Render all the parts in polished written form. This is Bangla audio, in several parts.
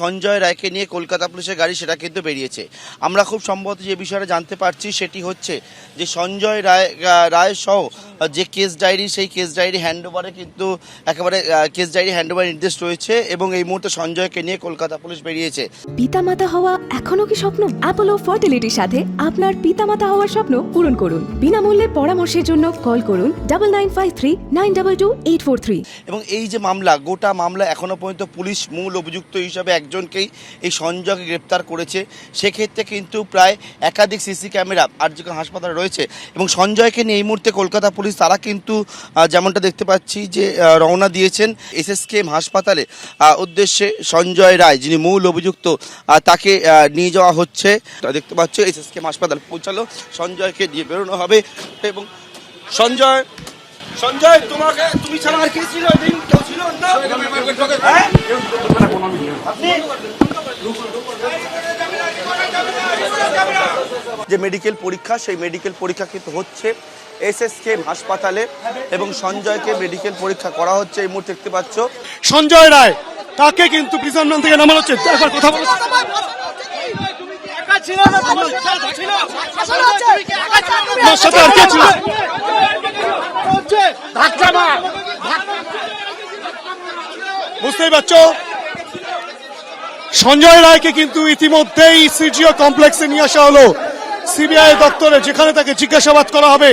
সঞ্জয় রায়কে নিয়ে কলকাতা পুলিশের গাড়ি সেটা কিন্তু বেরিয়েছে। আমরা খুব সম্ভবত যে বিষয়টা জানতে পারছি সেটি হচ্ছে যে সঞ্জয় রায় সহ যে কেস ডায়েরি, সেই কেস ডায়েরি হ্যান্ডওভারে কিন্তু একেবারে কেস ডায়েরি হ্যান্ডওভার নির্দেশ রয়েছে এবং এই মুহূর্তে সঞ্জয়কে নিয়ে কলকাতা পুলিশ বেরিয়েছে। পিতামাতা হওয়া এখনো কি স্বপ্ন? অ্যাপোলো ফার্টিলিটির সাথে আপনার পিতামাতা হওয়ার স্বপ্ন পূরণ করুন। বিনামূল্যে পরামর্শের জন্য কল করুন 9953922843। এবং এই যে মামলা, গোটা মামলা এখনো পর্যন্ত পুলিশ মূল অভিযুক্ত হিসাবে একজনকেই, এই সঞ্জয়কে গ্রেপ্তার করেছে। সেক্ষেত্রে কিন্তু প্রায় একাধিক সিসি ক্যামেরা আরজিকর হাসপাতালে রয়েছে এবং সঞ্জয়কে নিয়ে এই মুহূর্তে কলকাতা পুলিশ তারা কিন্তু যেমনটা দেখতে পাচ্ছি যে রওনা দিয়েছেন এসএসকেএম হাসপাতালে উদ্দেশ্যে। সঞ্জয় রায় যিনি মূল অভিযুক্ত তাকে নিয়ে যাওয়া হচ্ছে। দেখতে পাচ্ছ এসএসকেএম হাসপাতাল পৌঁছালো, সঞ্জয়কে নিয়ে বেরোনো হবে। এবং সঞ্জয় তুমি ছাড়া আর কে ছিল? কেউ ছিল না? যে মেডিকেল পরীক্ষা, সেই মেডিকেল পরীক্ষা কিন্তু হচ্ছে এসএসকেএম হাসপাতালে এবং সঞ্জয়কে মেডিকেল পরীক্ষা করা হচ্ছে। এই মুহূর্তে দেখতে পাচ্ছ সঞ্জয় রায়, তাকে কিন্তু প্রিজন ভ্যান থেকে নামানো হচ্ছে। একবার কথা বলো। বুঝতেই পারছো, সঞ্জয় রায়কে কিন্তু ইতিমধ্যেই সিজিও কমপ্লেক্সে নিয়ে আসা হলো, সিবিআই দপ্তরে, যেখানে তাকে জিজ্ঞাসাবাদ করা হবে।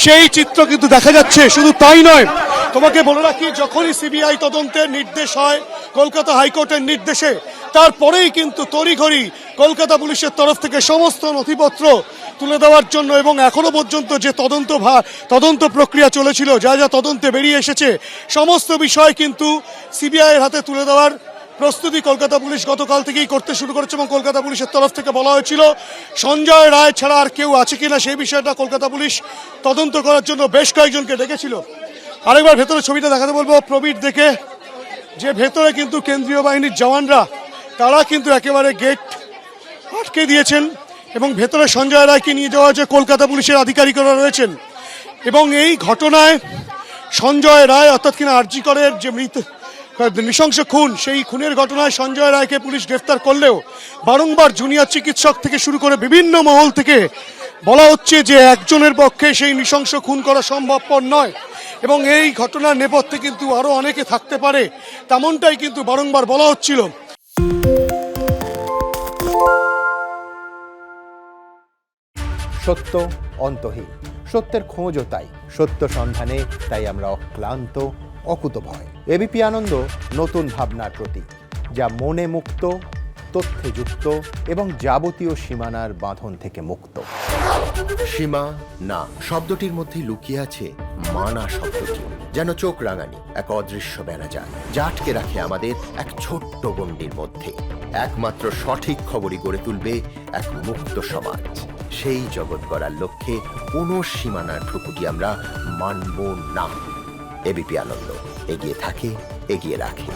সেই চিত্র কিন্তু দেখা যাচ্ছে। শুধু তাই নয়, তোমাকে বলে রাখি, যখনই সিবিআই তদন্তের নির্দেশ হয় কলকাতা হাইকোর্টের নির্দেশে, তারপরেই কিন্তু তড়িঘড়ি কলকাতা পুলিশের তরফ থেকে সমস্ত নথিপত্র তুলে দেওয়ার জন্য এবং এখনো পর্যন্ত যে তদন্ত প্রক্রিয়া চলেছিল, যা যা তদন্তে বেরিয়ে এসেছে, সমস্ত বিষয় কিন্তু সিবিআইয়ের হাতে তুলে দেওয়ার প্রস্তুতি কলকাতা পুলিশ গতকাল থেকেই করতে শুরু করেছে। এবং কলকাতা পুলিশের তরফ থেকে বলা হয়েছিল সঞ্জয় রায় ছাড়া আর কেউ আছে কিনা সেই বিষয়টা কলকাতা পুলিশ তদন্ত করার জন্য বেশ কয়েকজনকে ডেকেছিল। আরেকবার ভেতরে ছবিটা দেখাতে বলবো প্রবীর দেখে, যে ভেতরে কিন্তু কেন্দ্রীয় বাহিনীর জওয়ানরা তারা কিন্তু একেবারে গেট আটকে দিয়েছেন এবং ভেতরে সঞ্জয় রায়কে নিয়ে যাওয়া যে কলকাতা পুলিশের আধিকারিকরা রয়েছেন। এবং এই ঘটনায় সঞ্জয় রায় অর্থাৎ কিনা আরজি করের যে নৃশংস খুন, সেই খুনের ঘটনায় সঞ্জয় রায়কে পুলিশ গ্রেফতার করলেও বারংবার জুনিয়র চিকিৎসক থেকে শুরু করে বিভিন্ন মহল থেকে বলা হচ্ছে যে একজনের পক্ষে সেই নৃশংস খুন করা সম্ভবপর নয় এবং এই ঘটনার নেপথ্যে কিন্তু আরো অনেকে থাকতে পারে, তেমনটাই কিন্তু বারংবার বলা হচ্ছিল। সত্য অন্তহীন, সত্যের খোঁজও তাই, সত্য সন্ধানে তাই আমরা অক্লান্ত, অকুতভয়। এবিপি আনন্দ নতুন ভাবনার প্রতীক, যা মনে মুক্ত, তথ্যে যুক্ত এবং যাবতীয় সীমানার বাঁধন থেকে মুক্ত। সীমা না শব্দটির মধ্যে লুকিয়ে আছে মানা শব্দটি, যেন চোখ রাঙানি এক অদৃশ্য বেড়াজাল, যা আটকে রাখে আমাদের এক ছোট্ট গণ্ডির মধ্যে। একমাত্র সঠিক খবরই গড়ে তুলবে এক মুক্ত সমাজ। সেই জগৎ গড়ার লক্ষ্যে কোনো সীমানার ঠুকুটি আমরা মানব না। এবিপি আনন্দ এগিয়ে থাকে, এগিয়ে রাখে।